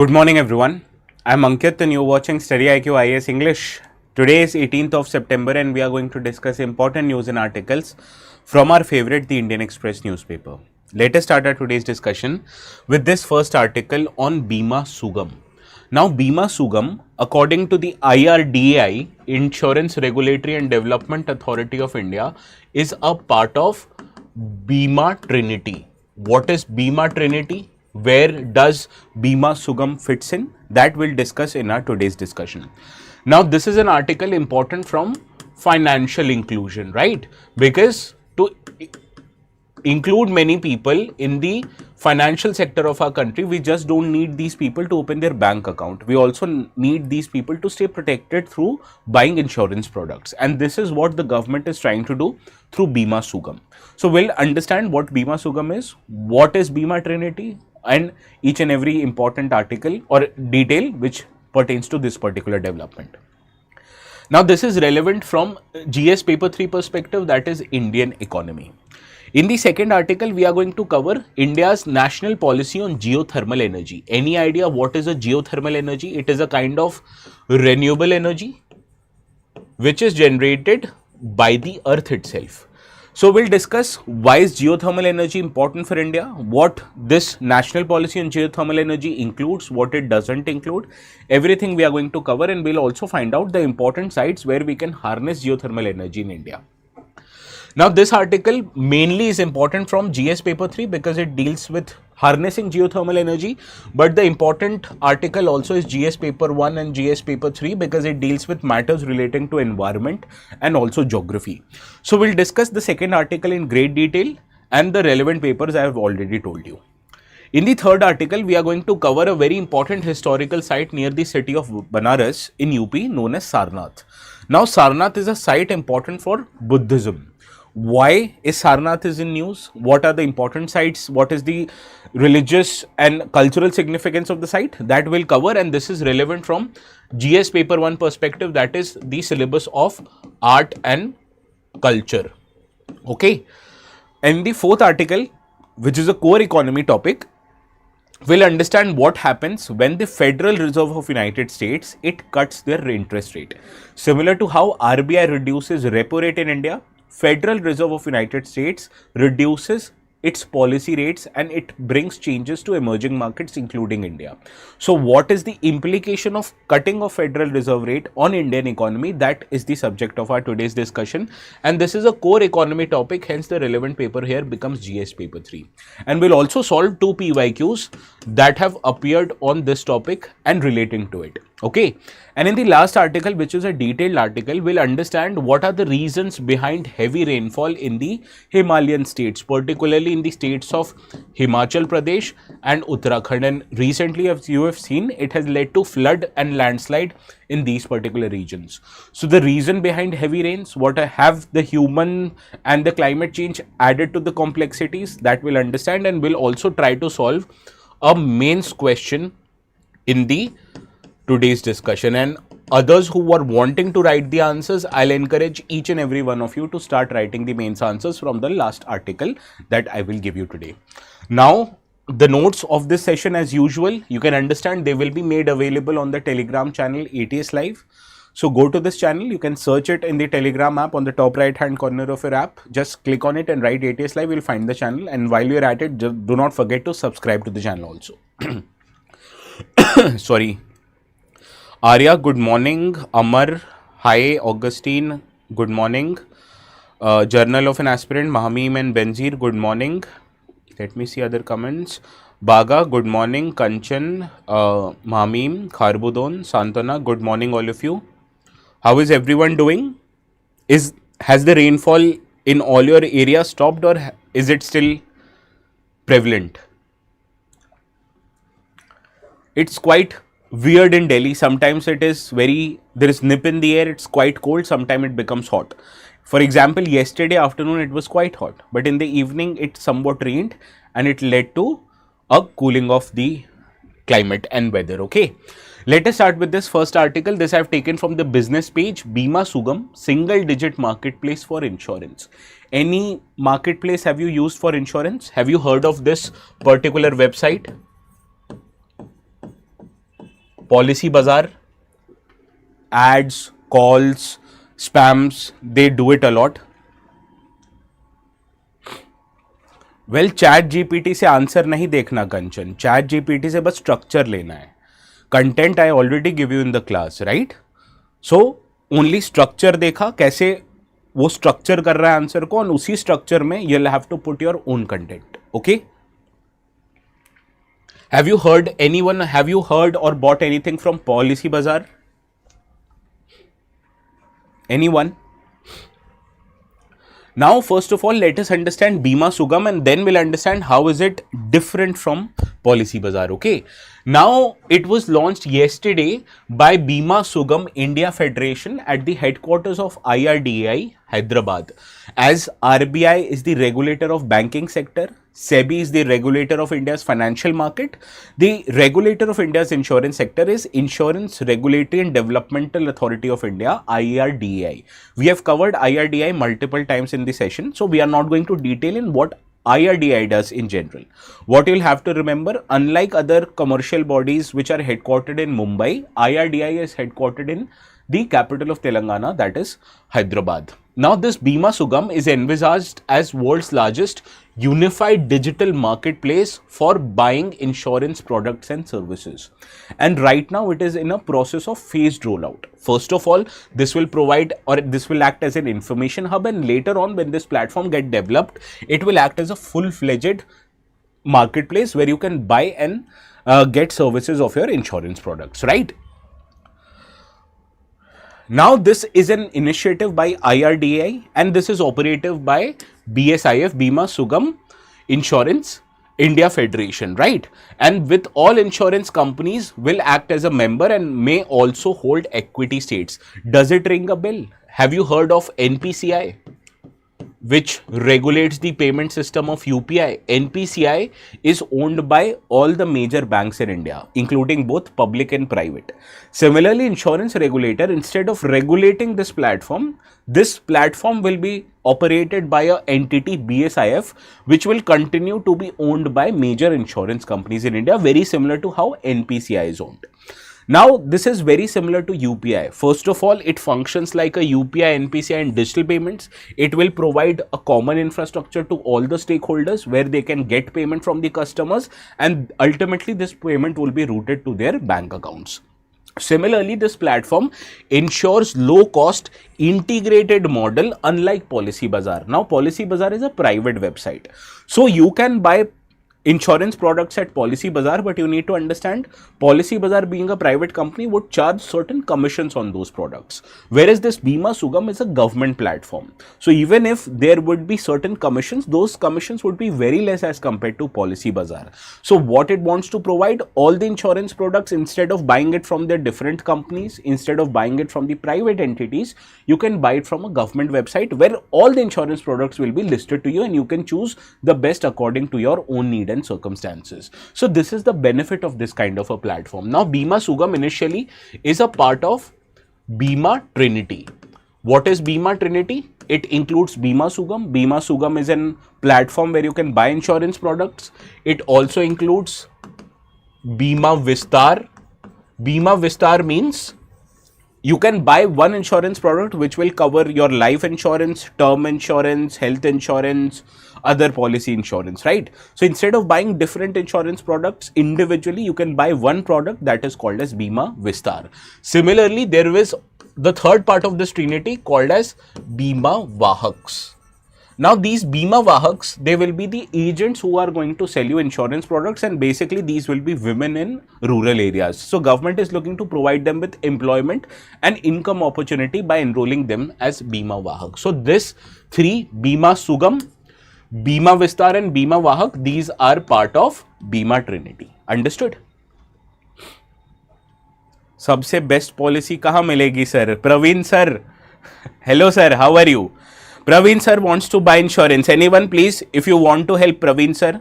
Good morning, everyone. I'm Ankit, and you're watching StudyIQ IAS English. Today is 18th of September, and we are going to discuss important news and articles from our favorite, the Indian Express newspaper. Let us start our today's discussion with this first article on Bima Sugam. Now, Bima Sugam, according to the IRDAI, Insurance Regulatory and Development Authority of India, is a part of Bima Trinity. What is Bima Trinity? Where does Bima Sugam fits in? That we'll discuss in our today's discussion. Now, this is an article important from financial inclusion, right? Because to include many people in the financial sector of our country, we just don't need these people to open their bank account. We also need these people to stay protected through buying insurance products. And this is what the government is trying to do through Bima Sugam. So we'll understand what Bima Sugam is, what is Bima Trinity, and each and every important article or detail which pertains to this particular development. Now, this is relevant from GS paper 3 perspective, that is Indian economy. In the second article, we are going to cover India's national policy on geothermal energy. Any idea what is a geothermal energy? It is a kind of renewable energy which is generated by the earth itself. So we'll discuss why is geothermal energy important for India, what this national policy on geothermal energy includes, what it doesn't include, everything we are going to cover, and we'll also find out the important sites where we can harness geothermal energy in India. Now, this article mainly is important from GS paper 3 because it deals with harnessing geothermal energy, but the important article also is GS paper 1 and GS paper 3 because it deals with matters relating to environment and also geography. So we'll discuss the second article in great detail and the relevant papers I have already told you. In the third article, we are going to cover a very important historical site near the city of Banaras in UP known as Sarnath. Now, Sarnath is a site important for Buddhism. Why is Sarnath is in news? What are the important sites? What is the religious and cultural significance of the site? That will cover, and this is relevant from GS paper 1 perspective, that is the syllabus of art and culture. Okay. And the fourth article, which is a core economy topic, we'll understand what happens when the Federal Reserve of United States, it cuts their interest rate. Similar to how RBI reduces repo rate in India, Federal Reserve of United States reduces its policy rates and it brings changes to emerging markets including India. So what is the implication of cutting of Federal Reserve rate on Indian economy? That is the subject of our today's discussion, and this is a core economy topic, hence the relevant paper here becomes GS paper 3. And we'll also solve 2 PYQs that have appeared on this topic and relating to it. Okay. And in the last article, which is a detailed article, we'll understand what are the reasons behind heavy rainfall in the Himalayan states, particularly in the states of Himachal Pradesh and Uttarakhand. And recently, as you have seen, it has led to flood and landslide in these particular regions. So the reason behind heavy rains, what have the human and the climate change added to the complexities, that we'll understand, and we'll also try to solve a mains question in the today's discussion. And others who are wanting to write the answers, I'll encourage each and every one of you to start writing the mains answers from the last article that I will give you today. Now, the notes of this session, as usual, you can understand they will be made available on the Telegram channel ATS Live. So go to this channel, you can search it in the Telegram app on the top right hand corner of your app. Just click on it and write ATS Live, you'll find the channel. And while you're at it, just do not forget to subscribe to the channel also. Sorry. Arya, good morning. Amar, hi. Augustine, good morning. Journal of an Aspirant, Mahamim and Benzir, good morning. Let me see other comments. Baga, good morning. Kanchan, Mahamim, Kharbudon, Santana, good morning all of you. How is everyone doing? Has the rainfall in all your areas stopped, or is it still prevalent? It's quite weird in Delhi. Sometimes it is there is nip in the air, it's quite cold, sometimes it becomes hot. For example, yesterday afternoon it was quite hot, but in the evening it somewhat rained and it led to a cooling of the climate and weather. Okay, let us start with this first article. This I have taken from the business page. Bima Sugam, single digit marketplace for insurance. Any marketplace have you used for insurance? Have you heard of this particular website? Policy Bazaar, ads, calls, spams, they do it a lot. Well chat GPT से answer नहीं देखना कंचन, chat GPT से बस structure लेना है. Content I already give you in the class, right? So only structure देखा, कैसे वो स्ट्रक्चर कर रहा है आंसर को, और उसी स्ट्रक्चर में you will have to put your own content. Okay, have you heard anyone, have you heard or bought anything from Policybazaar? Anyone? Now, first of all, let us understand Bima Sugam, and then we'll understand how is it different from Policy Bazaar. Okay. Now, it was launched yesterday by Bima Sugam India Federation at the headquarters of IRDAI, Hyderabad. As RBI is the regulator of banking sector, SEBI is the regulator of India's financial market. The regulator of India's insurance sector is Insurance Regulatory and Developmental Authority of India, IRDAI. We have covered IRDAI multiple times in the session, so we are not going to detail in what IRDAI does in general. What you'll have to remember, unlike other commercial bodies which are headquartered in Mumbai, IRDAI is headquartered in the capital of Telangana, that is Hyderabad. Now, this Bima Sugam is envisaged as world's largest unified digital marketplace for buying insurance products and services. And right now, it is in a process of phased rollout. First of all, this will provide, or this will act as an information hub, and later on, when this platform get developed, it will act as a full-fledged marketplace where you can buy and get services of your insurance products, right? Now, this is an initiative by IRDAI, and this is operative by BSIF, Bima Sugam Insurance India Federation, right? And with all insurance companies will act as a member and may also hold equity stakes. Does it ring a bell? Have you heard of NPCI, which regulates the payment system of UPI? NPCI is owned by all the major banks in India, including both public and private. Similarly, insurance regulator, instead of regulating this platform will be operated by an entity, BSIF, which will continue to be owned by major insurance companies in India, very similar to how NPCI is owned. Now, this is very similar to UPI. First of all, it functions like a UPI, NPCI and digital payments. It will provide a common infrastructure to all the stakeholders where they can get payment from the customers, and ultimately this payment will be routed to their bank accounts. Similarly, this platform ensures low cost integrated model, unlike Policy Bazaar. Now, Policy Bazaar is a private website. So, you can buy insurance products at Policy Bazaar, but you need to understand Policy Bazaar, being a private company, would charge certain commissions on those products, whereas this Bima Sugam is a government platform. So even if there would be certain commissions, those commissions would be very less as compared to Policy Bazaar. So what it wants to provide, all the insurance products, instead of buying it from the different companies, instead of buying it from the private entities, you can buy it from a government website where all the insurance products will be listed to you, and you can choose the best according to your own need and circumstances. So this is the benefit of this kind of a platform. Now, Bima Sugam initially is a part of Bima Trinity. What is Bima Trinity? It includes Bima Sugam. Bima Sugam is a platform where you can buy insurance products. It also includes Bima Vistar. Bima Vistar means you can buy one insurance product which will cover your life insurance, term insurance, health insurance, other policy insurance, right? So instead of buying different insurance products individually, you can buy one product that is called as Bima Vistar. Similarly, there is the third part of this trinity called as Bima Vahaks. Now, these Bima Vahaks, they will be the agents who are going to sell you insurance products, and basically these will be women in rural areas. So government is looking to provide them with employment and income opportunity by enrolling them as Bima Vahak. So this three, Bima Sugam, Bima Vistar and Bima Vahak, these are part of Bima Trinity. Understood? सबसे best policy कहाँ मिलेगी sir? Praveen sir, hello sir, how are you? Praveen sir wants to buy insurance. Anyone please, if you want to help Praveen sir.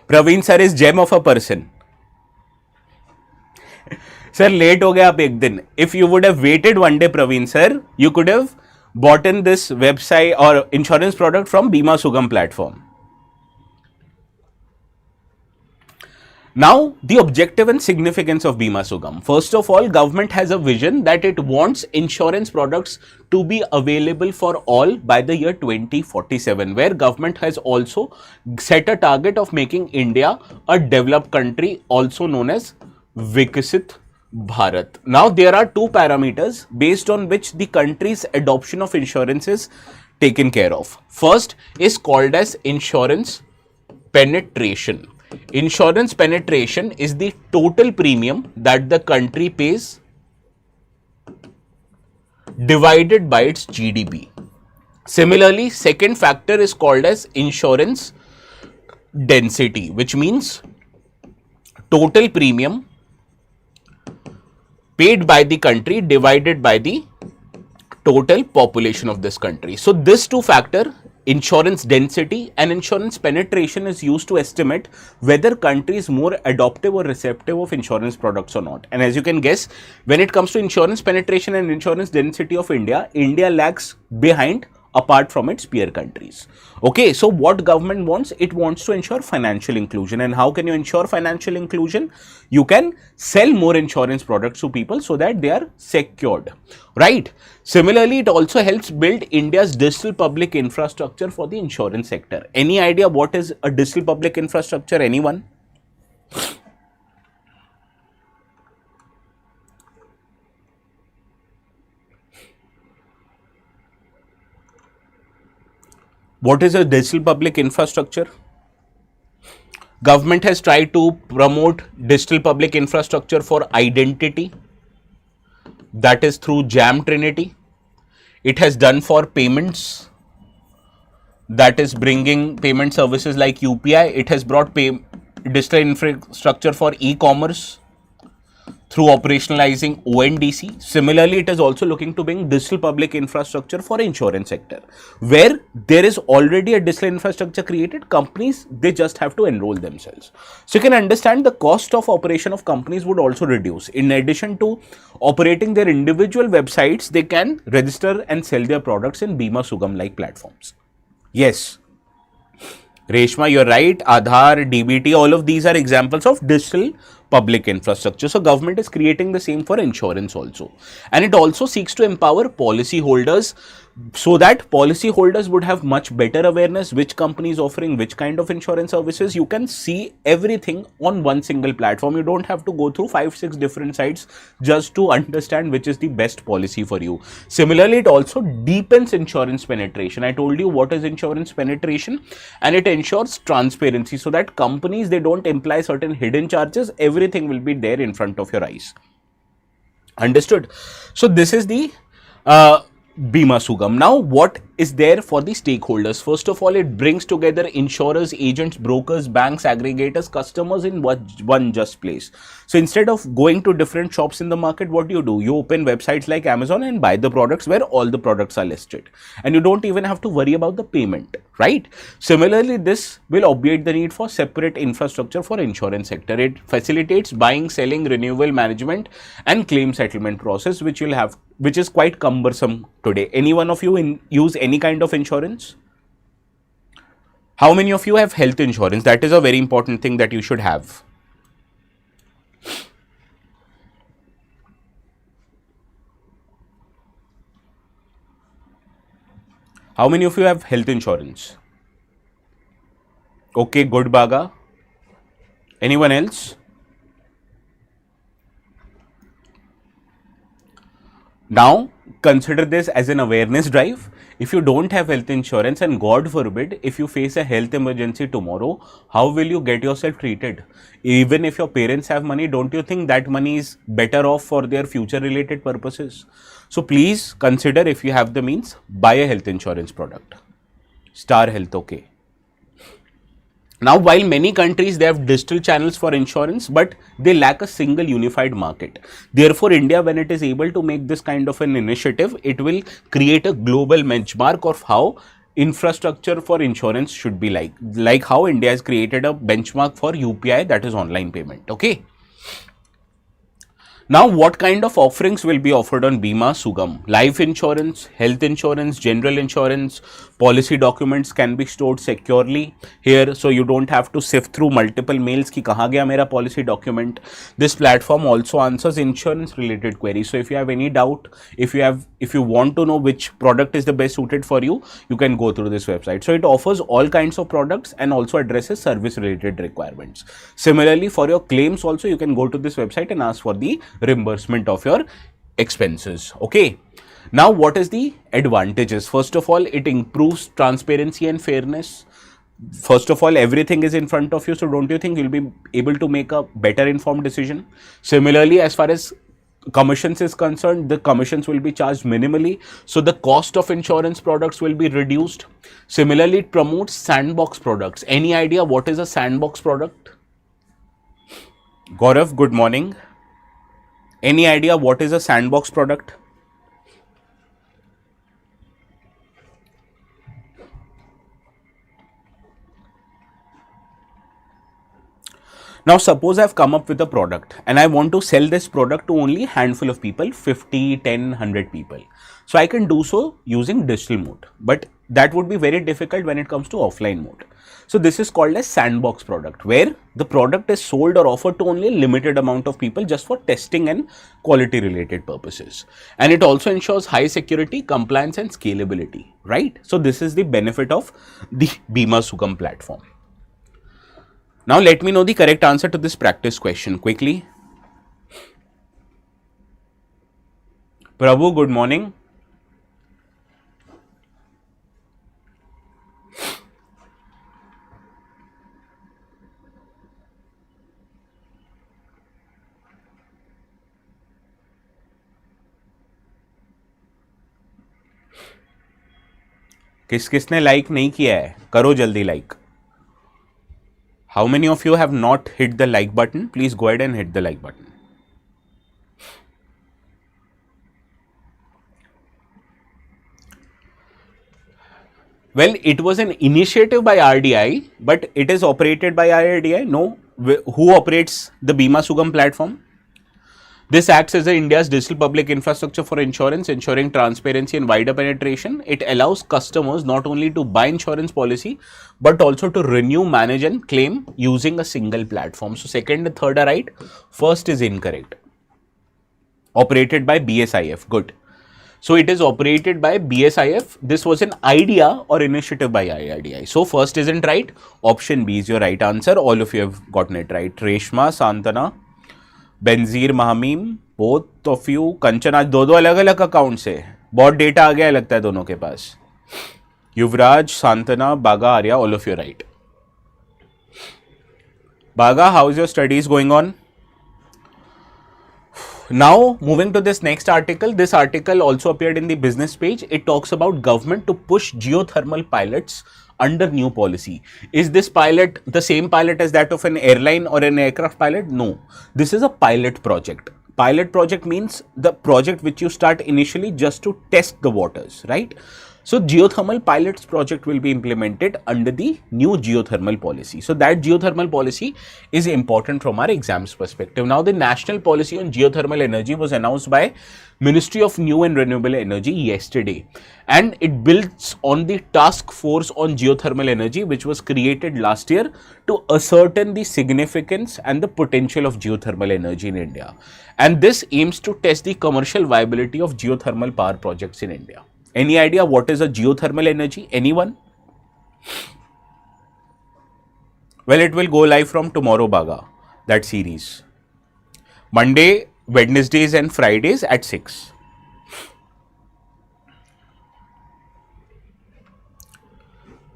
Praveen sir is gem of a person. Sir, late हो गया आप एक दिन. If you would have waited one day, Praveen sir, you could have bought in this website or insurance product from Bima Sugam platform. Now, the objective and significance of Bima, Sugam. First of all, government has a vision that it wants insurance products to be available for all by the year 2047, where government has also set a target of making India a developed country, also known as Vikasit Bharat. Now, there are two parameters based on which the country's adoption of insurance is taken care of. First is called as insurance penetration. Insurance penetration is the total premium that the country pays divided by its GDP. Similarly, second factor is called as insurance density, which means total premium paid by the country divided by the total population of this country. So, this two factor, insurance density and insurance penetration, is used to estimate whether country is more adoptive or receptive of insurance products or not. And as you can guess, when it comes to insurance penetration and insurance density of India, India lags behind apart from its peer countries. Okay, so what government wants? It wants to ensure financial inclusion. And how can you ensure financial inclusion? You can sell more insurance products to people so that they are secured, right? Similarly, it also helps build India's digital public infrastructure for the insurance sector. Any idea what is a digital public infrastructure? Anyone? What is a digital public infrastructure? Government has tried to promote digital public infrastructure for identity, that is through JAM Trinity. It has done for payments, that is bringing payment services like UPI. It has brought digital infrastructure for e-commerce through operationalizing ONDC. Similarly, it is also looking to bring digital public infrastructure for insurance sector, where there is already a digital infrastructure created. Companies, they just have to enroll themselves. So you can understand the cost of operation of companies would also reduce. In addition to operating their individual websites, they can register and sell their products in Bima, Sugam like platforms. Yes. Reshma, you're right. Aadhaar, DBT, all of these are examples of digital public infrastructure. So, government is creating the same for insurance also. And it also seeks to empower policy holders so that policy holders would have much better awareness which company is offering which kind of insurance services. You can see everything on one single platform. You don't have to go through 5-6 different sites just to understand which is the best policy for you. Similarly, it also deepens insurance penetration. I told you what is insurance penetration, and it ensures transparency so that companies, they don't imply certain hidden charges. Everything will be there in front of your eyes. Understood? So, this is the Bima, Sugam. Now, what is there for the stakeholders? First of all, it brings together insurers, agents, brokers, banks, aggregators, customers in one just place. So, instead of going to different shops in the market, what do? You open websites like Amazon and buy the products where all the products are listed. And you don't even have to worry about the payment, right? Similarly, this will obviate the need for separate infrastructure for insurance sector. It facilitates buying, selling, renewal management and claim settlement process, which is quite cumbersome today. Any one of you use any kind of insurance? How many of you have health insurance? That is a very important thing that you should have. How many of you have health insurance? Okay, good, Baga. Anyone else? Now, consider this as an awareness drive. If you don't have health insurance and God forbid, if you face a health emergency tomorrow, how will you get yourself treated? Even if your parents have money, don't you think that money is better off for their future related purposes? So, please consider, if you have the means, buy a health insurance product. Star Health, okay. Now, while many countries, they have digital channels for insurance, but they lack a single unified market. Therefore, India, when it is able to make this kind of an initiative, it will create a global benchmark of how infrastructure for insurance should be like how India has created a benchmark for UPI, that is online payment. Okay. Now, what kind of offerings will be offered on Bima Sugam? Life insurance, health insurance, general insurance, policy documents can be stored securely here, so you don't have to sift through multiple mails ki kahan gaya mera policy document. This platform also answers insurance related queries. So if you have any doubt, if you want to know which product is the best suited for you, you can go through this website. So it offers all kinds of products and also addresses service related requirements. Similarly, for your claims also, you can go to this website and ask for the reimbursement of your expenses. Okay. Now, what is the advantages? First of all, it improves transparency and fairness. First of all, everything is in front of you, so don't you think you'll be able to make a better informed decision? Similarly, as far as commissions is concerned, the commissions will be charged minimally, so the cost of insurance products will be reduced. Similarly, it promotes sandbox products. Any idea what is a sandbox product? Gaurav, good morning. Any idea what is a sandbox product? Now, suppose I've come up with a product and I want to sell this product to only a handful of people, 50, 10, 100 people. So I can do so using digital mode, but that would be very difficult when it comes to offline mode. So this is called a sandbox product, where the product is sold or offered to only a limited amount of people just for testing and quality related purposes. And it also ensures high security, compliance and scalability, right? So this is the benefit of the Bima Sugam platform. Now let me know the correct answer to this practice question quickly. Prabhu, good morning. किस किसने like नहीं किया है? करो जल्दी like. How many of you have not hit the like button? Please go ahead and hit the like button. Well, it was an initiative by RDI, but it is operated by RDI. No, who operates the Bima Sugam platform? This acts as India's digital public infrastructure for insurance, ensuring transparency and wider penetration. It allows customers not only to buy insurance policy, but also to renew, manage and claim using a single platform. So, second and third are right. First is incorrect. Operated by BSIF. Good. So, it is operated by BSIF. This was an idea or initiative by IRDI. So, first isn't right. Option B is your right answer. All of you have gotten it right. Reshma, Santana, Benazir महामीम, both of you. Kanchan, आज दो अलग अलग account से बहुत data आ गया लगता है दोनों के पास. Yuvraj, Santana, Baga, Arya, all of you right. Baga, how is your studies going on? Now, moving to this next article, this article also appeared in the business page. It talks about government to push geothermal pilots under new policy. Is this pilot the same pilot as that of an airline or an aircraft pilot? No, this is a pilot project. Pilot project means the project which you start initially just to test the waters, right? So, geothermal pilots project will be implemented under the new geothermal policy. So, that geothermal policy is important from our exams perspective. Now, the national policy on geothermal energy was announced by Ministry of New and Renewable Energy yesterday, and it builds on the task force on geothermal energy which was created last year to ascertain the significance and the potential of geothermal energy in India. And this aims to test the commercial viability of geothermal power projects in India. Any idea what is a geothermal energy? Anyone? Well, it will go live from tomorrow, Baga, that series. Monday, Wednesdays and Fridays at 6.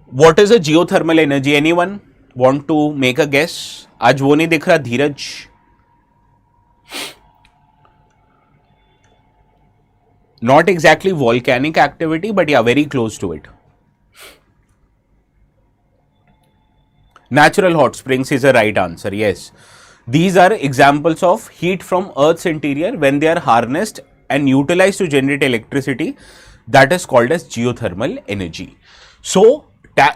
What is a geothermal energy? Anyone want to make a guess? आज वो नहीं दिख रहा धीरज. Not exactly volcanic activity, but yeah, very close to it. Natural hot springs is a right answer, yes. These are examples of heat from Earth's interior when they are harnessed and utilized to generate electricity. That is called as geothermal energy. So,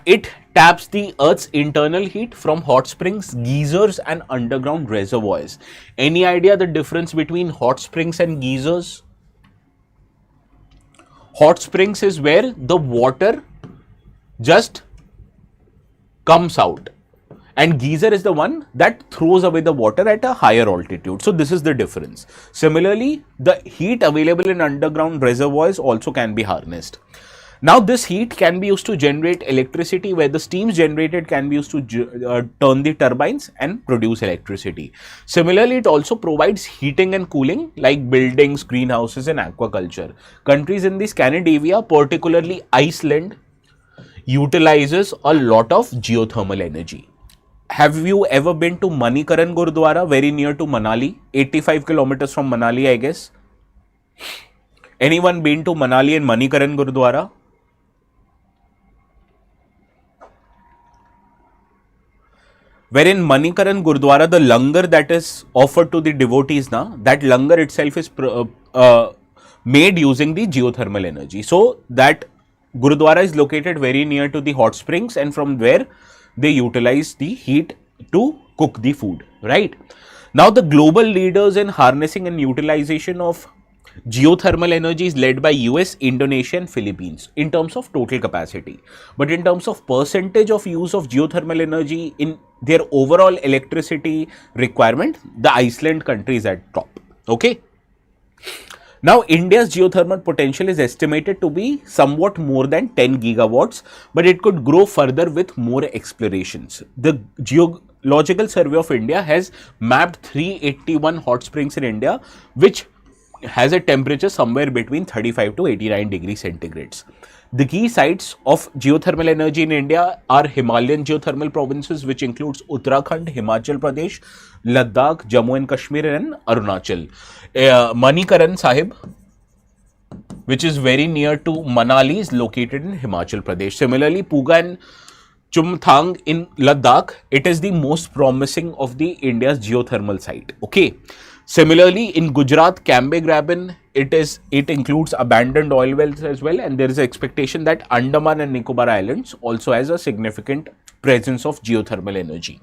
it taps the Earth's internal heat from hot springs, geysers, and underground reservoirs. Any idea the difference between hot springs and geysers? Hot springs is where the water just comes out, and geyser is the one that throws away the water at a higher altitude. So this is the difference. Similarly, the heat available in underground reservoirs also can be harnessed. Now this heat can be used to generate electricity, where the steams generated can be used to turn the turbines and produce electricity. Similarly, it also provides heating and cooling like buildings, greenhouses, and aquaculture. Countries in the Scandinavia, particularly Iceland, utilizes a lot of geothermal energy. Have you ever been to Manikaran Gurdwara, very near to Manali? 85 kilometers from Manali, I guess. Anyone been to Manali and Manikaran Gurdwara? Where in Manikaran Gurdwara, the langar that is offered to the devotees now, that langar itself is made using the geothermal energy. So that Gurudwara is located very near to the hot springs, and from where they utilize the heat to cook the food, right? Now the global leaders in harnessing and utilization of geothermal energy is led by US, Indonesia, and Philippines in terms of total capacity. But in terms of percentage of use of geothermal energy in their overall electricity requirement, the Iceland country is at top. Okay. Now, India's geothermal potential is estimated to be somewhat more than 10 gigawatts, but it could grow further with more explorations. The Geological Survey of India has mapped 381 hot springs in India, which has a temperature somewhere between 35 to 89 degrees centigrades. The key sites of geothermal energy in India are Himalayan geothermal provinces, which includes Uttarakhand, Himachal Pradesh, Ladakh, Jammu and Kashmir, and Arunachal. Manikaran Sahib, which is very near to Manali, is located in Himachal Pradesh. Similarly, Puga and Chumthang in Ladakh, it is the most promising of the India's geothermal site. Okay. Similarly, in Gujarat, Cambe Graben, it includes abandoned oil wells as well, and there is an expectation that Andaman and Nicobar Islands also has a significant presence of geothermal energy.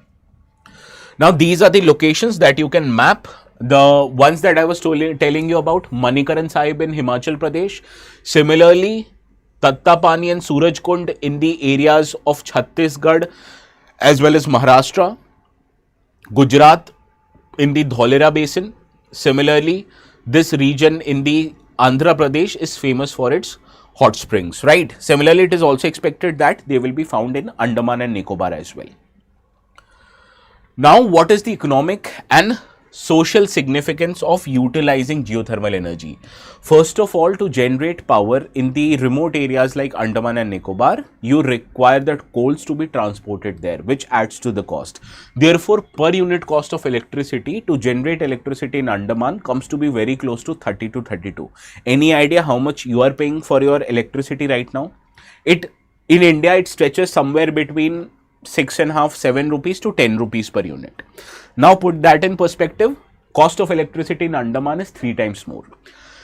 Now, these are the locations that you can map. The ones that I was telling you about, Manikaran Sahib in Himachal Pradesh. Similarly, Tattapani and Surajkund in the areas of Chhattisgarh as well as Maharashtra. Gujarat in the Dholera Basin. Similarly, this region in the Andhra Pradesh is famous for its hot springs, right? Similarly, it is also expected that they will be found in Andaman and Nicobar as well. Now, what is the economic and social significance of utilizing geothermal energy? First of all, to generate power in the remote areas like Andaman and Nicobar, you require that coals to be transported there, which adds to the cost. Therefore, per unit cost of electricity to generate electricity in Andaman comes to be very close to 30 to 32. Any idea how much you are paying for your electricity right now? In India, it stretches somewhere between 6.5, 7 rupees to 10 rupees per unit. Now put that in perspective, cost of electricity in Andaman is 3 times more.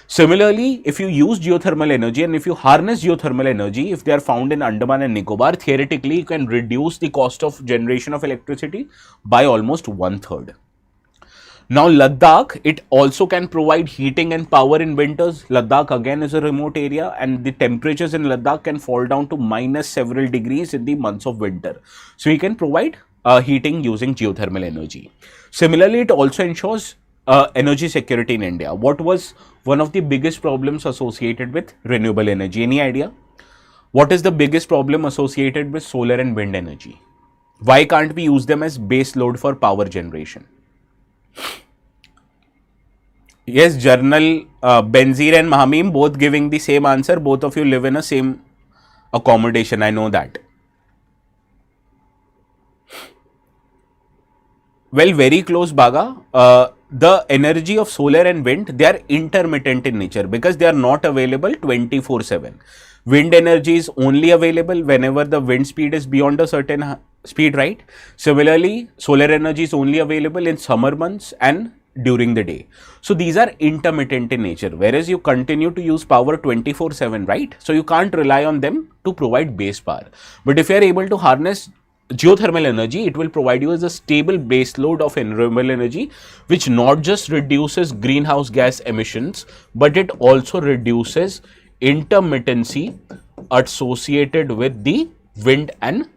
Similarly, if you use geothermal energy and if you harness geothermal energy, if they are found in Andaman and Nicobar, theoretically you can reduce the cost of generation of electricity by almost 1/3. Now Ladakh, it also can provide heating and power in winters. Ladakh again is a remote area, and the temperatures in Ladakh can fall down to minus several degrees in the months of winter. So you can provide heating using geothermal energy. Similarly, it also ensures energy security in India. What was one of the biggest problems associated with renewable energy? Any idea? What is the biggest problem associated with solar and wind energy? Why can't we use them as base load for power generation? Yes, Journal, Benzir and Mahamim both giving the same answer. Both of you live in a same accommodation. I know that. Well, very close, Baga. The energy of solar and wind, they are intermittent in nature because they are not available 24/7. Wind energy is only available whenever the wind speed is beyond a certain speed, right? Similarly, solar energy is only available in summer months and during the day. So these are intermittent in nature, whereas you continue to use power 24/7, right? So you can't rely on them to provide base power. But if you are able to harness geothermal energy, it will provide you as a stable base load of renewable energy, which not just reduces greenhouse gas emissions, but it also reduces intermittency associated with the wind and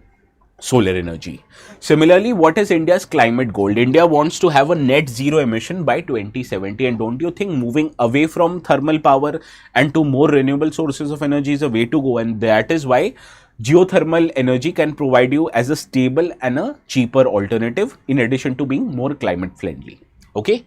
solar energy. Similarly, what is India's climate goal? India wants to have a net zero emission by 2070, and don't you think moving away from thermal power and to more renewable sources of energy is a way to go? And that is why geothermal energy can provide you as a stable and a cheaper alternative, in addition to being more climate friendly. Okay.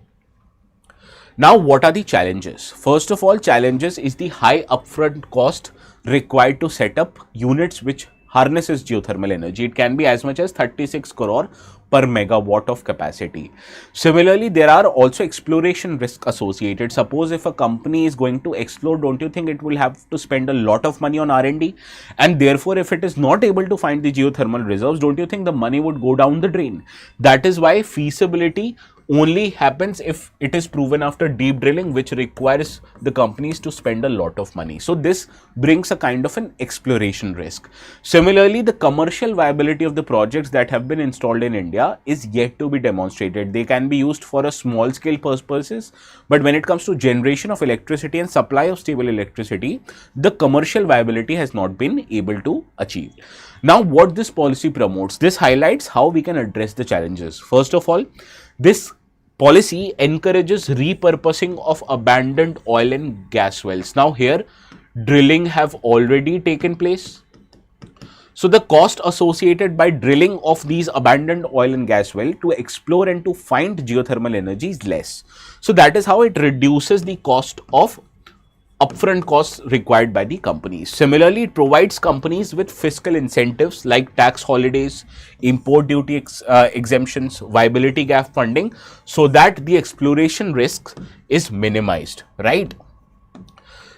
Now, what are the challenges? First of all, challenges is the high upfront cost required to set up units which harnesses geothermal energy. It can be as much as 36 crore per megawatt of capacity. Similarly, there are also exploration risks associated. Suppose if a company is going to explore, don't you think it will have to spend a lot of money on R&D? And therefore, if it is not able to find the geothermal reserves, don't you think the money would go down the drain? That is why feasibility only happens if it is proven after deep drilling, which requires the companies to spend a lot of money. So this brings a kind of an exploration risk. Similarly, the commercial viability of the projects that have been installed in India is yet to be demonstrated. They can be used for a small scale purposes, but when it comes to generation of electricity and supply of stable electricity, the commercial viability has not been able to achieve. Now, what this policy promotes, this highlights how we can address the challenges. First of all, this policy encourages repurposing of abandoned oil and gas wells. Now here, drilling have already taken place. So the cost associated by drilling of these abandoned oil and gas well to explore and to find geothermal energy is less. So that is how it reduces the cost of upfront costs required by the companies. Similarly, it provides companies with fiscal incentives like tax holidays, import duty exemptions, viability gap funding, so that the exploration risk is minimized, right?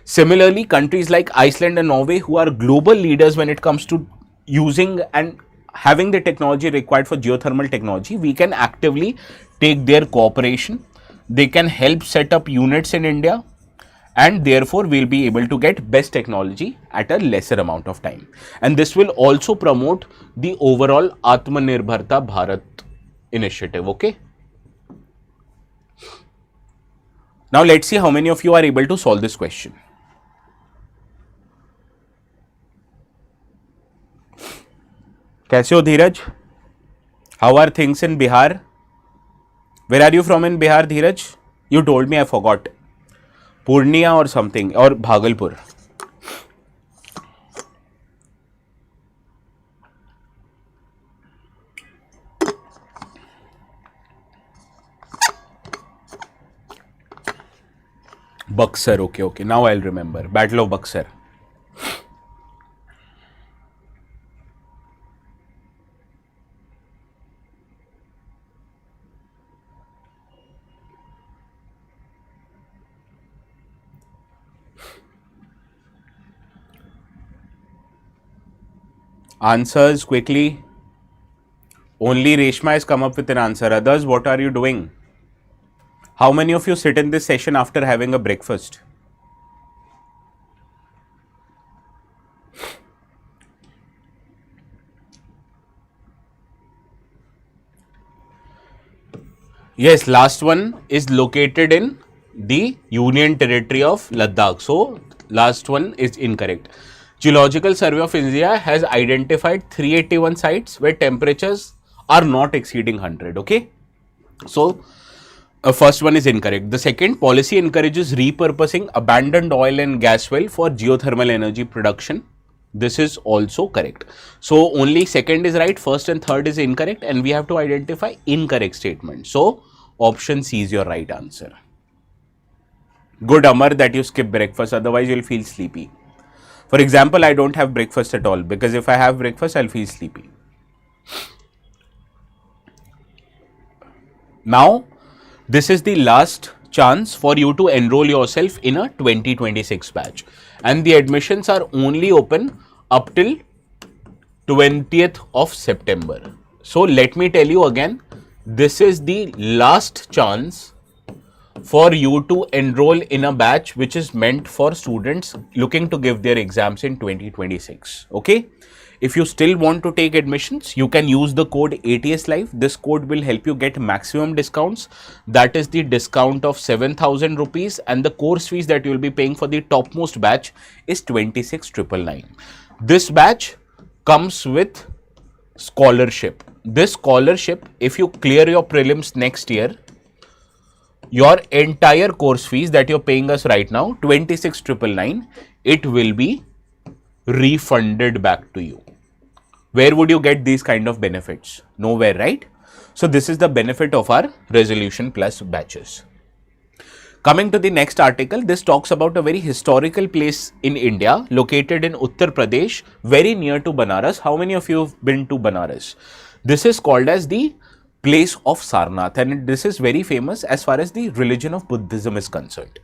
Similarly, countries like Iceland and Norway, who are global leaders when it comes to using and having the technology required for geothermal technology, we can actively take their cooperation. They can help set up units in India, and therefore we will be able to get best technology at a lesser amount of time. And this will also promote the overall Atmanirbharta Bharat initiative. Okay. Now let's see how many of you are able to solve this question. कैसे हो धीरज? How are things in Bihar? Where are you from in Bihar, Dheeraj? You told me, I forgot. Purnia or something, or Bhagalpur. Buxar, okay. Now I'll remember. Battle of Buxar. Answers quickly. Only Reshma has come up with an answer. Others, what are you doing? How many of you sit in this session after having a breakfast? Yes, last one is located in the Union Territory of Ladakh. So, last one is incorrect. Geological Survey of India has identified 381 sites where temperatures are not exceeding 100. Okay. So, first one is incorrect. The second, policy encourages repurposing abandoned oil and gas well for geothermal energy production. This is also correct. So, only second is right, first and third is incorrect, and we have to identify incorrect statement. So, option C is your right answer. Good, Amar, that you skip breakfast, otherwise you will feel sleepy. For example, I don't have breakfast at all, because if I have breakfast, I'll feel sleepy. Now, this is the last chance for you to enroll yourself in a 2026 batch, and the admissions are only open up till 20th of September. So let me tell you again, this is the last chance for you to enroll in a batch which is meant for students looking to give their exams in 2026. Okay. If you still want to take admissions, you can use the code ATS Live. This code will help you get maximum discounts. That is the discount of 7,000 rupees, and the course fees that you will be paying for the topmost batch is 26,999. This batch comes with scholarship. This scholarship, if you clear your prelims next year, your entire course fees that you're paying us right now, 26,999, it will be refunded back to you. Where would you get these kind of benefits? Nowhere, right? So this is the benefit of our Resolution Plus batches. Coming to the next article, this talks about a very historical place in India located in Uttar Pradesh, very near to Banaras. How many of you have been to Banaras? This is called as the place of Sarnath, and this is very famous as far as the religion of Buddhism is concerned.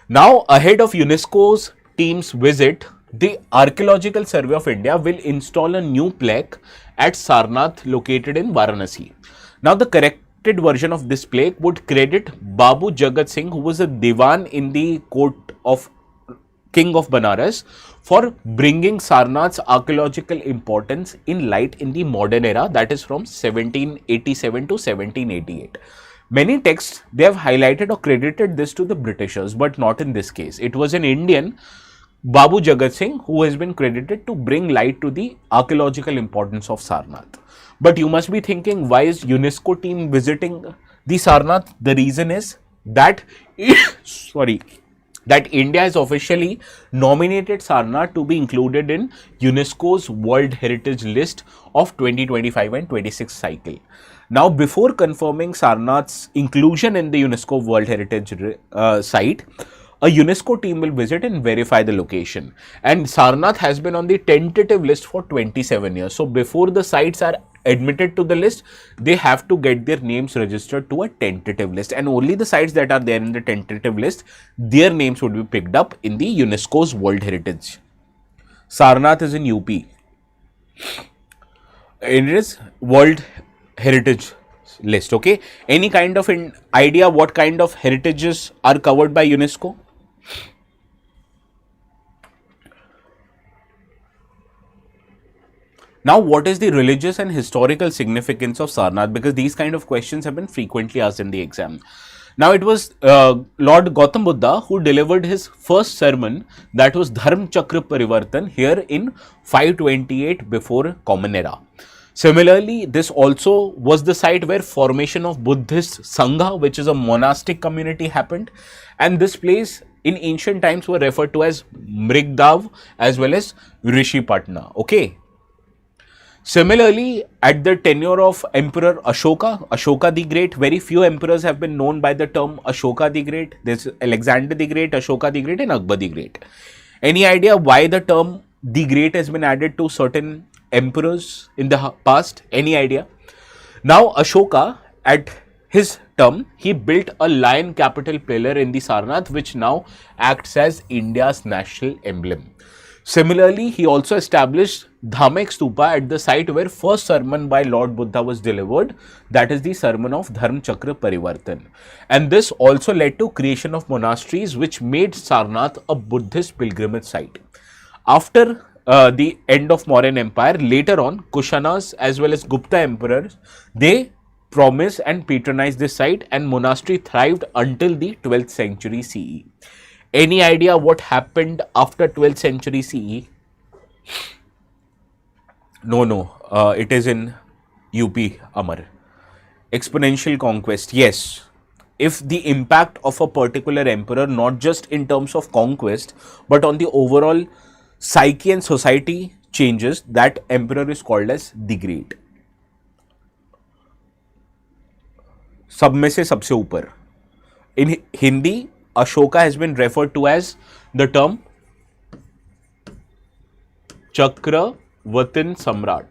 Now, ahead of UNESCO's team's visit, the Archaeological Survey of India will install a new plaque at Sarnath located in Varanasi. Now, the corrected version of this plaque would credit Babu Jagat Singh, who was a Diwan in the court of King of Banaras, for bringing Sarnath's archaeological importance in light in the modern era, that is from 1787 to 1788. Many texts, they have highlighted or credited this to the Britishers, but not in this case. It was an Indian, Babu Jagat Singh, who has been credited to bring light to the archaeological importance of Sarnath. But you must be thinking, why is UNESCO team visiting the Sarnath? The reason is that, that India has officially nominated Sarnath to be included in UNESCO's World Heritage List of 2025 and 26 cycle. Now, before confirming Sarnath's inclusion in the UNESCO World Heritage site, a UNESCO team will visit and verify the location. And Sarnath has been on the tentative list for 27 years. So, before the sites are admitted to the list, they have to get their names registered to a tentative list, and only the sites that are there in the tentative list, their names would be picked up in the UNESCO's World Heritage. Sarnath is in UP. It is World Heritage list. Okay. Any kind of idea what kind of heritages are covered by UNESCO? Now, what is the religious and historical significance of Sarnath? Because these kind of questions have been frequently asked in the exam. Now, it was Lord Gautam Buddha who delivered his first sermon, that was Dharm Chakra Parivartan, here in 528 before Common Era. Similarly, this also was the site where formation of Buddhist Sangha, which is a monastic community, happened. And this place in ancient times were referred to as Mrigdav as well as Rishi Patna. Okay. Similarly, at the tenure of Emperor Ashoka the Great, very few emperors have been known by the term Ashoka the Great. There's Alexander the Great, Ashoka the Great and Akbar the Great. Any idea why the term the Great has been added to certain emperors in the past? Any idea? Now, Ashoka, at his term, he built a lion capital pillar in the Sarnath, which now acts as India's national emblem. Similarly, he also established Dhamek Stupa at the site where first sermon by Lord Buddha was delivered, that is the sermon of Dharm Chakra Parivartan. And this also led to creation of monasteries, which made Sarnath a Buddhist pilgrimage site. After the end of Mauryan Empire, later on, Kushanas as well as Gupta emperors, they promised and patronized this site, and monastery thrived until the 12th century CE. Any idea what happened after 12th century CE? No, it is in UP, Amar. Exponential conquest, yes. If the impact of a particular emperor, not just in terms of conquest, but on the overall psyche and society changes, that emperor is called as the Great. सब में से सबसे ऊपर. In Hindi, Ashoka has been referred to as the term Chakravartin Samrat.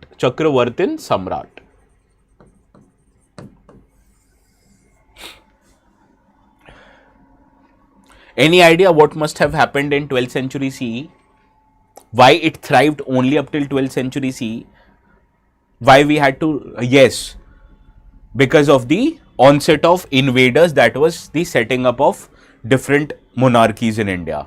Any idea what must have happened in 12th century CE? Why it thrived only up till 12th century CE? Why we had to, yes, because of the onset of invaders, that was the setting up of different monarchies in India.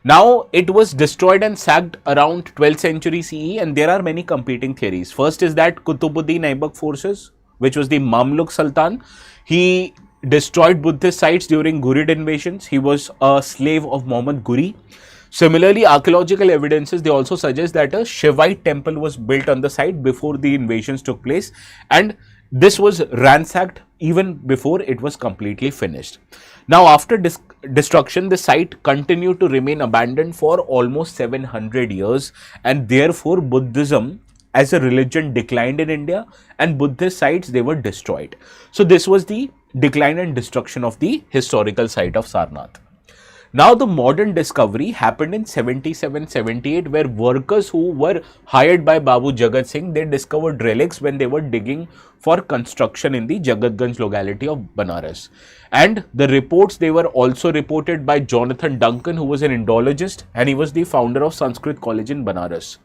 Now, it was destroyed and sacked around 12th century CE, and there are many competing theories. First is that Qutbuddin Aibak forces, which was the Mamluk Sultan, he destroyed Buddhist sites during Ghurid invasions. He was a slave of Muhammad Ghuri. Similarly, archaeological evidences, they also suggest that a Shivite temple was built on the site before the invasions took place, and this was ransacked even before it was completely finished. Now, after destruction, the site continued to remain abandoned for almost 700 years, and therefore Buddhism as a religion declined in India, and Buddhist sites, they were destroyed. So this was the decline and destruction of the historical site of Sarnath. Now, the modern discovery happened in 77-78, where workers who were hired by Babu Jagat Singh, they discovered relics when they were digging for construction in the Jagatganj locality of Banaras. And the reports, they were also reported by Jonathan Duncan, who was an Indologist, and he was the founder of Sanskrit College in Banaras.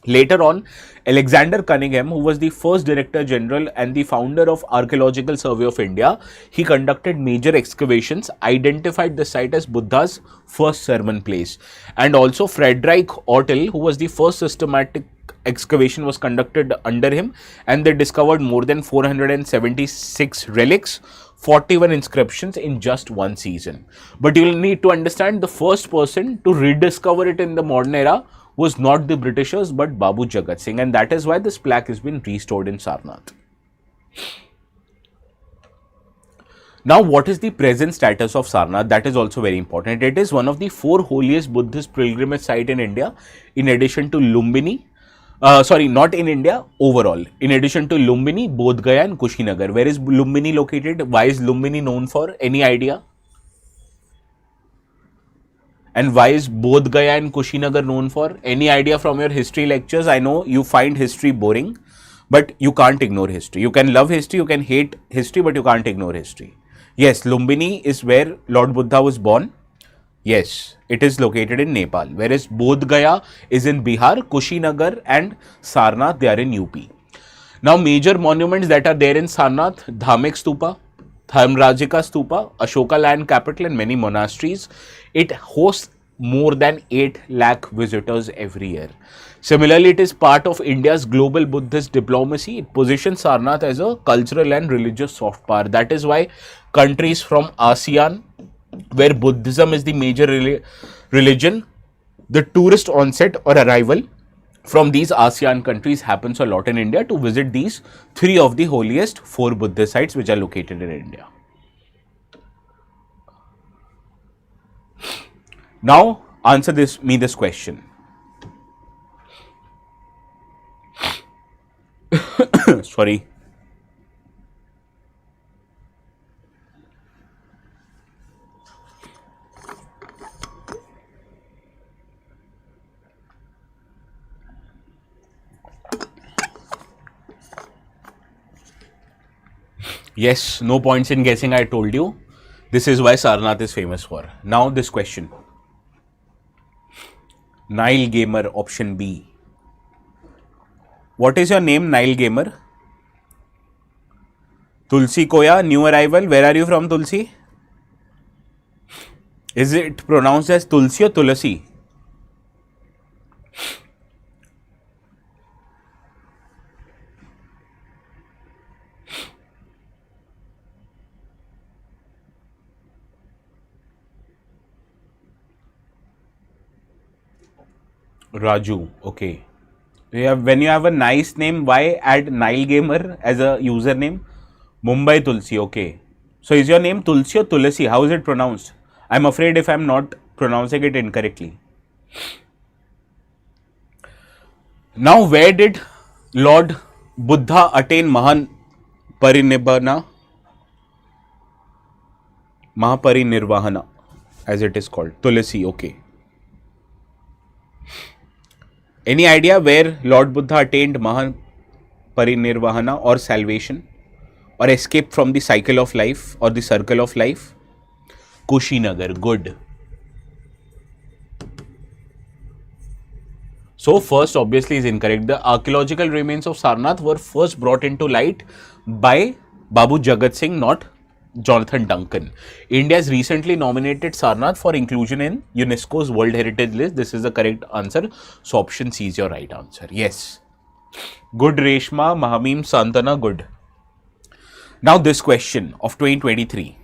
Later on, Alexander Cunningham, who was the first Director General and the founder of Archaeological Survey of India, he conducted major excavations, identified the site as Buddha's first sermon place. And also Frederick Ortel, who was the first systematic excavation was conducted under him, and they discovered more than 476 relics, 41 inscriptions in just one season. But you will need to understand, the first person to rediscover it in the modern era was not the Britishers but Babu Jagat Singh, and that is why this plaque has been restored in Sarnath. Now, what is the present status of Sarnath? That is also very important. It is one of the 4 holiest Buddhist pilgrimage sites in India, in addition to Lumbini. Not in India, overall. In addition to Lumbini, Bodh Gaya and Kushinagar. Where is Lumbini located? Why is Lumbini known for? Any idea? And why is Bodh Gaya and Kushinagar known for? Any idea from your history lectures? I know you find history boring, but you can't ignore history. You can love history, you can hate history, but you can't ignore history. Yes, Lumbini is where Lord Buddha was born. Yes, it is located in Nepal. Whereas Bodh Gaya is in Bihar, Kushinagar and Sarnath, they are in UP. Now, major monuments that are there in Sarnath: Dhamek Stupa, Dharmrajika Stupa, Ashoka Land Capital, and many monasteries. It hosts more than 8 lakh visitors every year. Similarly, it is part of India's global Buddhist diplomacy. It positions Sarnath as a cultural and religious soft power. That is why countries from ASEAN, where Buddhism is the major religion, the tourist onset or arrival from these ASEAN countries happens a lot in India to visit these 3 of the holiest 4 Buddhist sites which are located in India. Now, answer this question. Sorry. Yes, no points in guessing, I told you. This is why Sarnath is famous for. Now, this question. Nile Gamer, option B. What is your name, Nile Gamer? Tulsi Koya, new arrival. Where are you from, Tulsi? Is it pronounced as Tulsi or Tulasi? Raju, okay. When you have a nice name, why add Nile Gamer as a username? Mumbai Tulsi, okay. So is your name Tulsi or Tulasi? How is it pronounced? I'm afraid if I'm not pronouncing it incorrectly. Now, where did Lord Buddha attain Mahaparinirvana, as it is called? Tulasi, okay. Any idea where Lord Buddha attained Mahaparinirvana or salvation or escape from the cycle of life or the circle of life? Kushinagar, good. So, first obviously is incorrect. The archaeological remains of Sarnath were first brought into light by Babu Jagat Singh, not Jonathan Duncan. India has recently nominated Sarnath for inclusion in UNESCO's World Heritage List. This is the correct answer. So option C is your right answer. Yes. Good, Reshma, Mahamim, Santana, good. Now this question of 2023.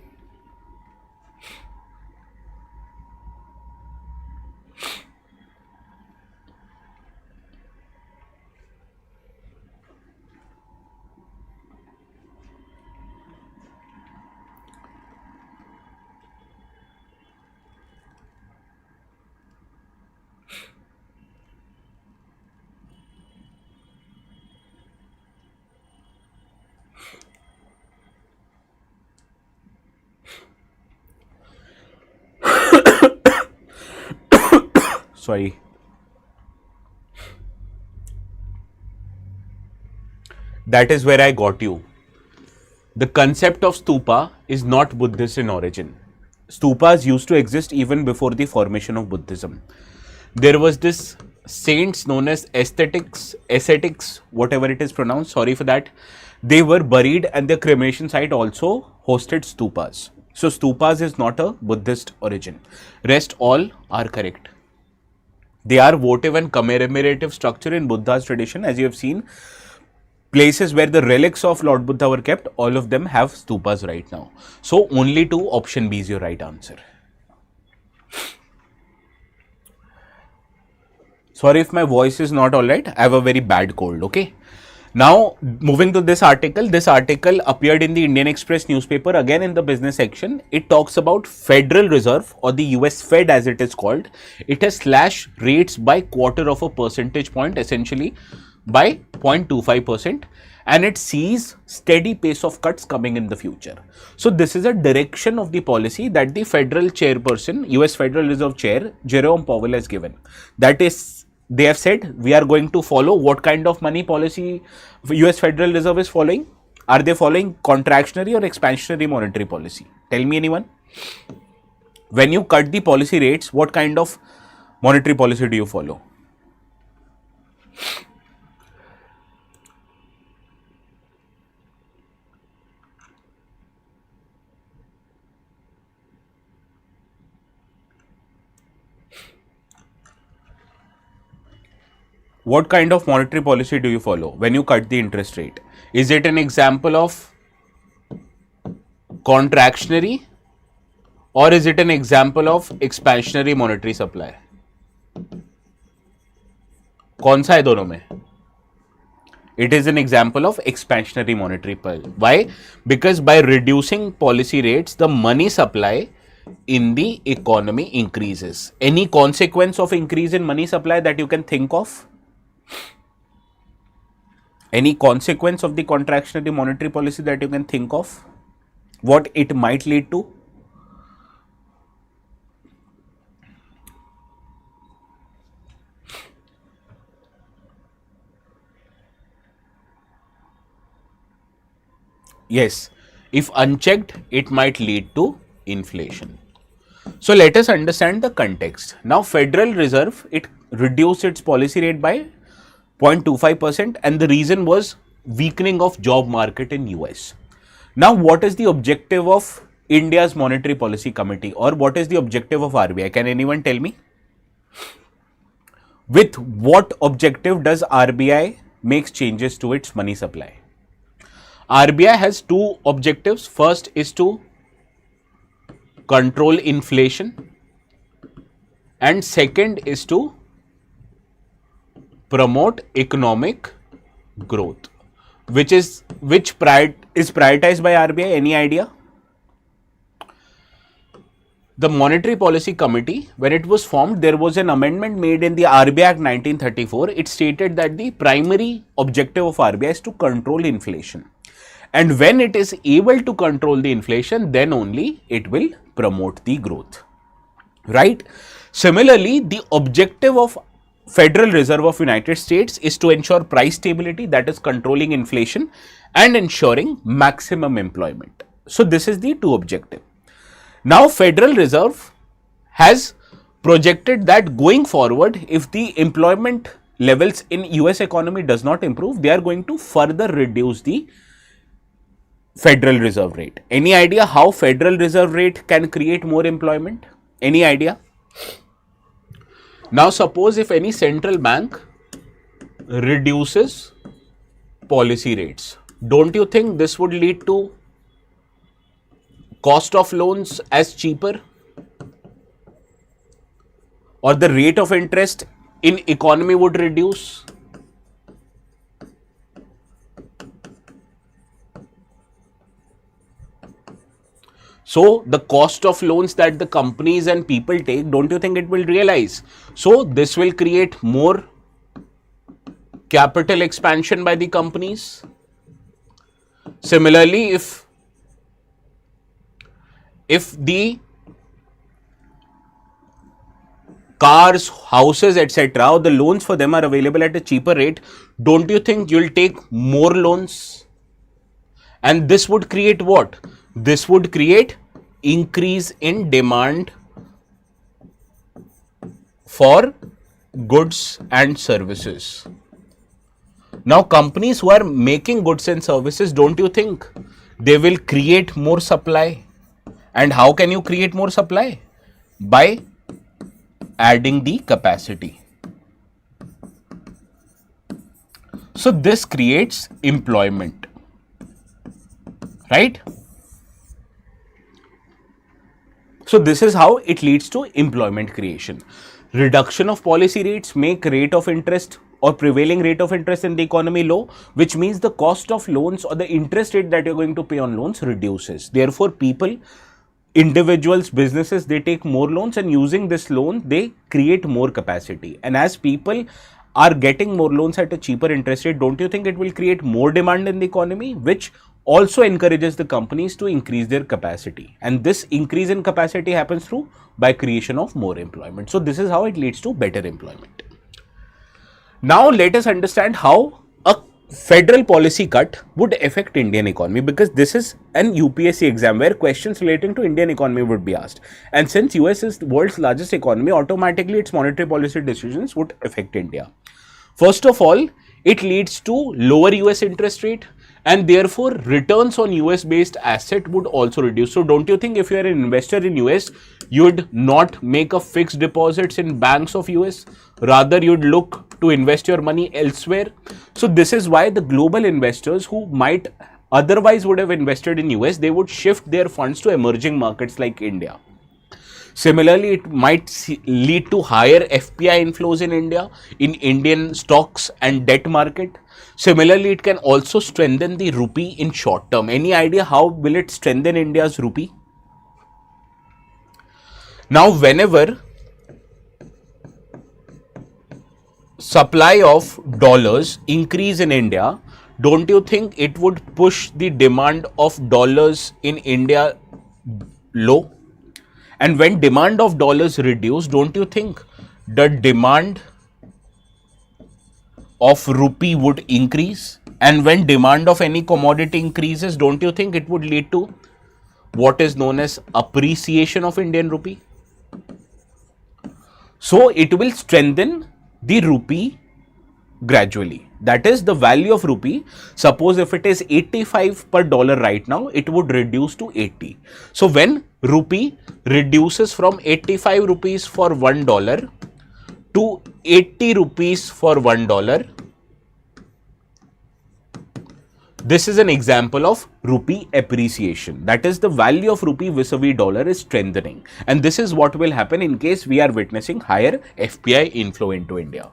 Sorry. That is where I got you. The concept of stupa is not Buddhist in origin. Stupas used to exist even before the formation of Buddhism. There was this saints known as ascetics, whatever it is pronounced, sorry for that. They were buried and their cremation site also hosted stupas. So stupas is not a Buddhist origin. Rest all are correct. They are votive and commemorative structure in Buddha's tradition. As you have seen, places where the relics of Lord Buddha were kept, all of them have stupas right now. So only two, option B is your right answer. Sorry if my voice is not alright. I have a very bad cold, okay? Now, moving to this article appeared in the Indian Express newspaper, again in the business section. It talks about Federal Reserve, or the US Fed as it is called. It has slashed rates by 0.25 percentage point, essentially by 0.25%, and it sees steady pace of cuts coming in the future. So this is a direction of the policy that the Federal Chairperson, US Federal Reserve Chair, Jerome Powell has given. That is, they have said we are going to follow what kind of money policy US Federal Reserve is following. Are they following contractionary or expansionary monetary policy? Tell me anyone. When you cut the policy rates, what kind of monetary policy do you follow? What kind of monetary policy do you follow when you cut the interest rate? Is it an example of contractionary or is it an example of expansionary monetary supply? कौन सा है दोनों में? It is an example of expansionary monetary policy. Why? Because by reducing policy rates, the money supply in the economy increases. Any consequence of increase in money supply that you can think of? Any consequence of the contractionary monetary policy that you can think of? What it might lead to? Yes, if unchecked, it might lead to inflation. So let us understand the context. Now, Federal Reserve, it reduced its policy rate by 0.25%, and the reason was weakening of job market in US. Now, what is the objective of India's Monetary Policy Committee, or what is the objective of RBI? Can anyone tell me? With what objective does RBI make changes to its money supply? RBI has two objectives. First is to control inflation, and second is to promote economic growth. Which is prioritized by RBI? Any idea? The Monetary Policy Committee, when it was formed, there was an amendment made in the RBI Act 1934. It stated that the primary objective of RBI is to control inflation. And when it is able to control the inflation, then only it will promote the growth. Right? Similarly, the objective of Federal Reserve of United States is to ensure price stability, that is controlling inflation and ensuring maximum employment. So this is the two objective. Now Federal Reserve has projected that going forward, if the employment levels in US economy does not improve, they are going to further reduce the Federal Reserve Rate. Any idea how Federal Reserve Rate can create more employment? Any idea? Now suppose if any central bank reduces policy rates, don't you think this would lead to cost of loans as cheaper, or the rate of interest in economy would reduce? So the cost of loans that the companies and people take, don't you think it will realize? So this will create more capital expansion by the companies. Similarly, if the cars, houses, etc., the loans for them are available at a cheaper rate, don't you think you'll take more loans? And this would create what? This would create increase in demand for goods and services. Now, companies who are making goods and services, don't you think they will create more supply? And how can you create more supply? By adding the capacity. So this creates employment, right? So this is how it leads to employment creation. Reduction of policy rates make rate of interest or prevailing rate of interest in the economy low, which means the cost of loans or the interest rate that you're going to pay on loans reduces. Therefore, people, individuals, businesses, they take more loans, and using this loan, they create more capacity. And as people are getting more loans at a cheaper interest rate, don't you think it will create more demand in the economy, which also encourages the companies to increase their capacity? And this increase in capacity happens through by creation of more employment. So this is how it leads to better employment. Now let us understand how a federal policy cut would affect Indian economy, because this is an UPSC exam where questions relating to Indian economy would be asked. And since US is the world's largest economy, automatically its monetary policy decisions would affect India. First of all, it leads to lower US interest rate, and therefore returns on US based asset would also reduce. So don't you think if you are an investor in US, you would not make a fixed deposits in banks of US, rather you'd look to invest your money elsewhere? So this is why the global investors who might otherwise would have invested in US, they would shift their funds to emerging markets like India. Similarly, it might lead to higher FPI inflows in India, in Indian stocks and debt market. Similarly, it can also strengthen the rupee in short term. Any idea how will it strengthen India's rupee? Now, whenever supply of dollars increase in India, don't you think it would push the demand of dollars in India low? And when demand of dollars reduce, don't you think the demand of rupee would increase? And when demand of any commodity increases, don't you think it would lead to what is known as appreciation of Indian rupee? So it will strengthen the rupee gradually. That is, the value of rupee, suppose if it is 85 per dollar right now, it would reduce to 80. So when rupee reduces from 85 rupees for $1 to 80 rupees for $1, this is an example of rupee appreciation. That is, the value of rupee vis-a-vis dollar is strengthening. And this is what will happen in case we are witnessing higher FPI inflow into India.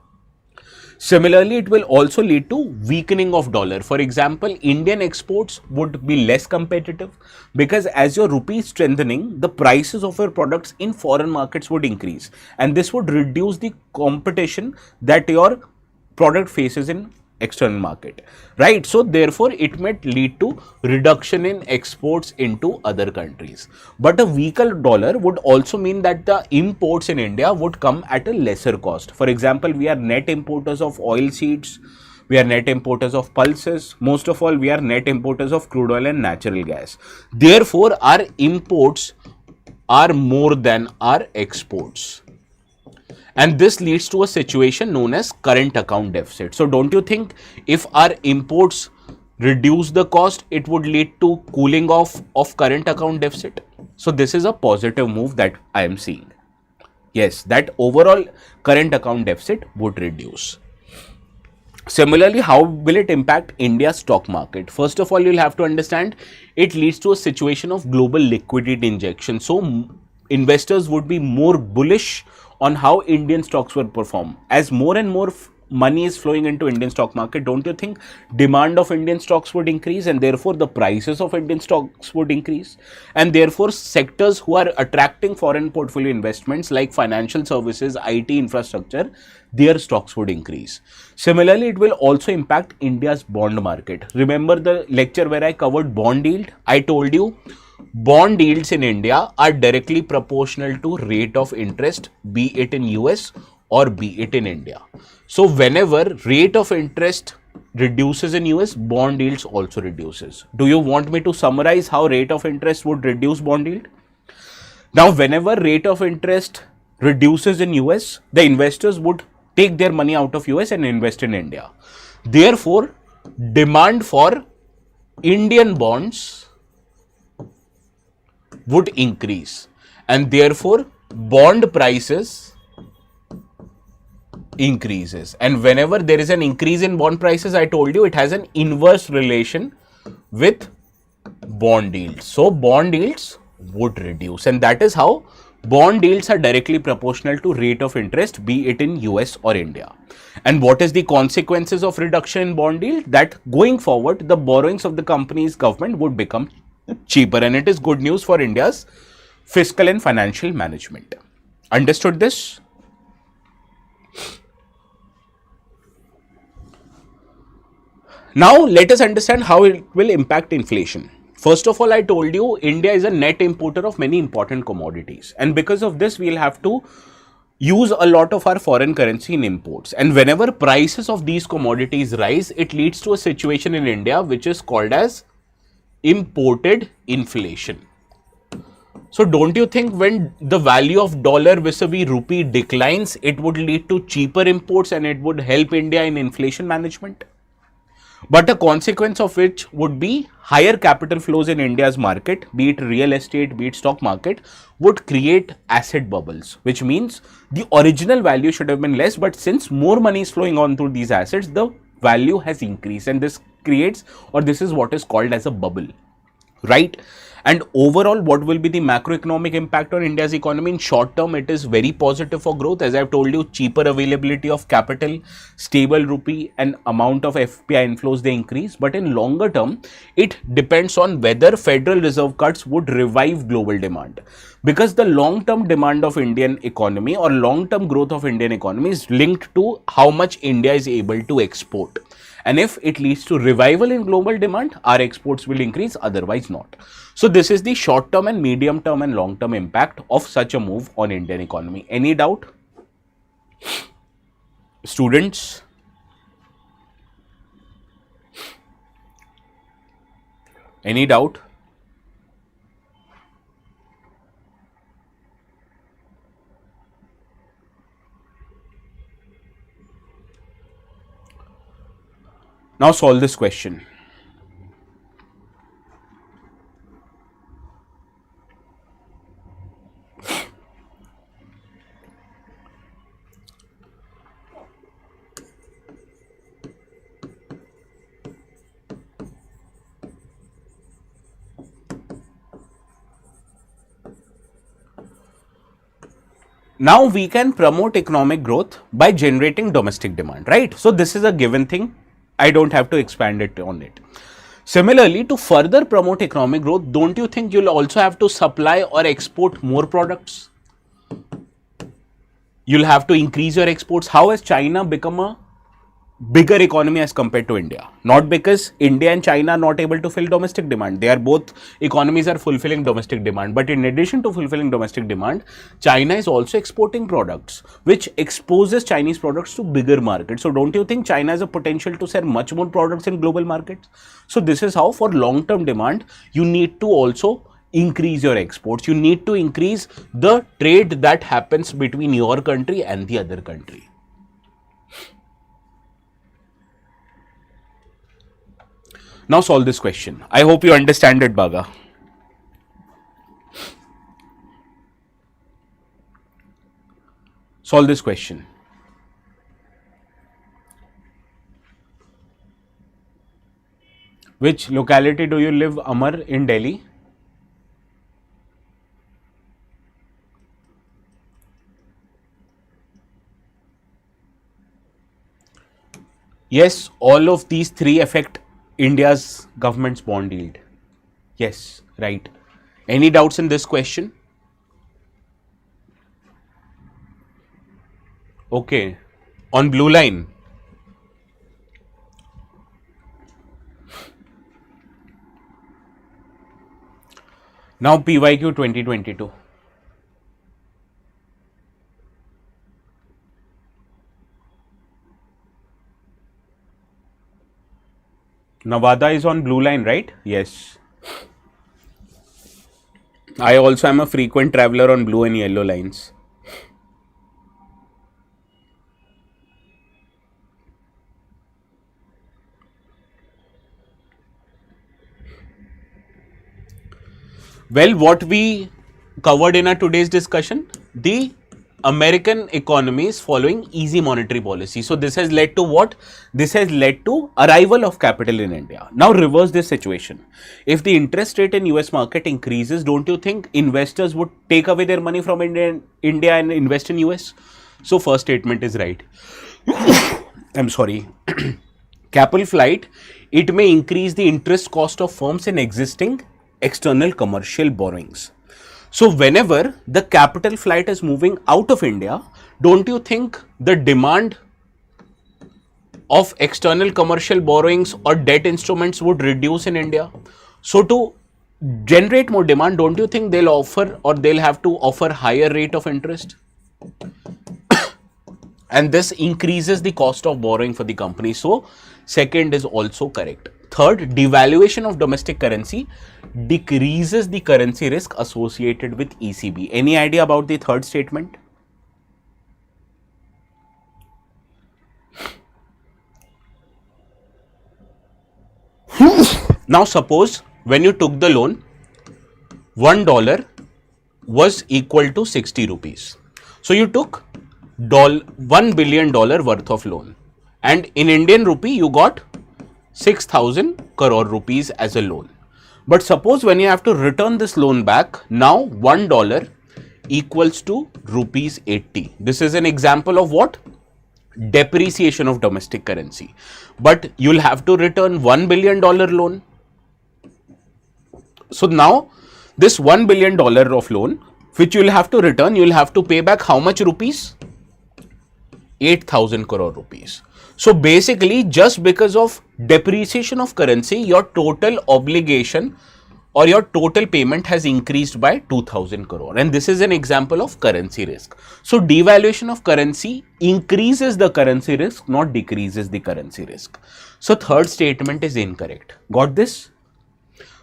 Similarly, it will also lead to weakening of dollar. For example, Indian exports would be less competitive, because as your rupee is strengthening, the prices of your products in foreign markets would increase, and this would reduce the competition that your product faces in external market, right? So therefore it might lead to reduction in exports into other countries. But a weaker dollar would also mean that the imports in India would come at a lesser cost. For example, we are net importers of oil seeds, we are net importers of pulses, most of all we are net importers of crude oil and natural gas. Therefore our imports are more than our exports. And this leads to a situation known as current account deficit. So don't you think if our imports reduce the cost, it would lead to cooling off of current account deficit. So this is a positive move that I am seeing. Yes, that overall current account deficit would reduce. Similarly, how will it impact India's stock market? First of all, you'll have to understand it leads to a situation of global liquidity injection. So investors would be more bullish on how Indian stocks will perform. As more and more money is flowing into Indian stock market, don't you think demand of Indian stocks would increase, and therefore the prices of Indian stocks would increase, and therefore sectors who are attracting foreign portfolio investments like financial services, IT infrastructure, their stocks would increase. Similarly, it will also impact India's bond market. Remember the lecture where I covered bond yield? I told you bond yields in India are directly proportional to rate of interest, be it in US or be it in India. So whenever rate of interest reduces in US, bond yields also reduces. Do you want me to summarize how rate of interest would reduce bond yield? Now, whenever rate of interest reduces in US, the investors would take their money out of US and invest in India. Therefore, demand for Indian bonds would increase, and therefore bond prices increases. And whenever there is an increase in bond prices, I told you it has an inverse relation with bond yields. So bond yields would reduce, and that is how bond yields are directly proportional to rate of interest, be it in US or India. And what is the consequences of reduction in bond yield? That going forward, the borrowings of the company's government would become cheaper, and it is good news for India's fiscal and financial management. Understood this? Now let us understand how it will impact inflation. First of all, I told you India is a net importer of many important commodities, and because of this we will have to use a lot of our foreign currency in imports. And whenever prices of these commodities rise, it leads to a situation in India which is called as imported inflation. So don't you think when the value of dollar vis-a-vis rupee declines, it would lead to cheaper imports and it would help India in inflation management? But a consequence of which would be higher capital flows in India's market, be it real estate, be it stock market, would create asset bubbles, which means the original value should have been less, but since more money is flowing on through these assets, the value has increased, and this creates, or this is what is called as a bubble, right? And overall, what will be the macroeconomic impact on India's economy? In short term, it is very positive for growth. As I've told you, cheaper availability of capital, stable rupee, and amount of FPI inflows, they increase. But in longer term, it depends on whether Federal Reserve cuts would revive global demand. Because the long-term demand of Indian economy or long-term growth of Indian economy is linked to how much India is able to export. And if it leads to revival in global demand, our exports will increase, otherwise not. So this is the short term and medium term and long term impact of such a move on Indian economy. Any doubt? Students? Any doubt? Now solve this question. Now we can promote economic growth by generating domestic demand, right? So this is a given thing. I don't have to expand it on it. Similarly, to further promote economic growth, don't you think you'll also have to supply or export more products? You'll have to increase your exports. How has China become a bigger economy as compared to India? Not because India and China are not able to fill domestic demand. They are both economies are fulfilling domestic demand. But in addition to fulfilling domestic demand, China is also exporting products, which exposes Chinese products to bigger markets. So don't you think China has a potential to sell much more products in global markets? So this is how for long-term demand, you need to also increase your exports. You need to increase the trade that happens between your country and the other country. Now solve this question. I hope you understand it, Baga. Solve this question. Which locality do you live, Amar, in Delhi? Yes, all of these three affect India's government's bond yield. Yes, right. Any doubts in this question? Okay. On blue line. Now PYQ 2022. Nevada is on blue line, right? Yes. I also am a frequent traveler on blue and yellow lines. Well, what we covered in our today's discussion, the American economy is following easy monetary policy. So this has led to what? This has led to arrival of capital in India. Now reverse this situation. If the interest rate in US market increases, don't you think investors would take away their money from India and invest in US? So first statement is right. I'm sorry. Capital flight, it may increase the interest cost of firms in existing external commercial borrowings. So whenever the capital flight is moving out of India, don't you think the demand of external commercial borrowings or debt instruments would reduce in India? So to generate more demand, don't you think they'll offer or they'll have to offer higher rate of interest? And this increases the cost of borrowing for the company. So second is also correct. Third, devaluation of domestic currency decreases the currency risk associated with ECB. Any idea about the third statement? Now suppose when you took the loan, $1 was equal to 60 rupees. So you took $1 billion worth of loan, and in Indian rupee you got 6,000 crore rupees as a loan. But suppose when you have to return this loan back, now $1 equals to rupees 80. This is an example of what? Depreciation of domestic currency. But you'll have to return $1 billion loan. So now this $1 billion of loan, which you'll have to return, you'll have to pay back how much rupees? 8,000 crore rupees. So basically, just because of depreciation of currency, your total obligation or your total payment has increased by 2,000 crore. And this is an example of currency risk. So devaluation of currency increases the currency risk, not decreases the currency risk. So third statement is incorrect. Got this?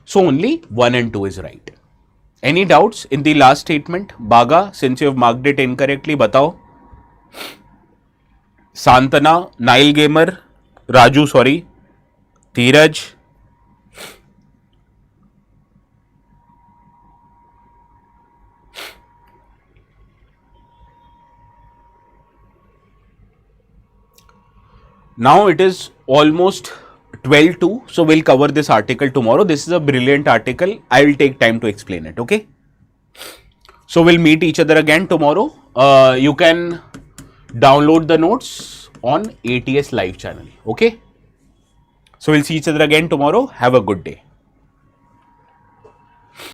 So only 1 and 2 is right. Any doubts in the last statement? Baga, since you have marked it incorrectly, batao. Santana, Nile Gamer, Raju, sorry, Dheeraj. Now it is almost 12:02, so we'll cover this article tomorrow. This is a brilliant article. I will take time to explain it, okay? So we'll meet each other again tomorrow. You can download the notes on ATS live channel, okay? So we'll see each other again tomorrow. Have a good day.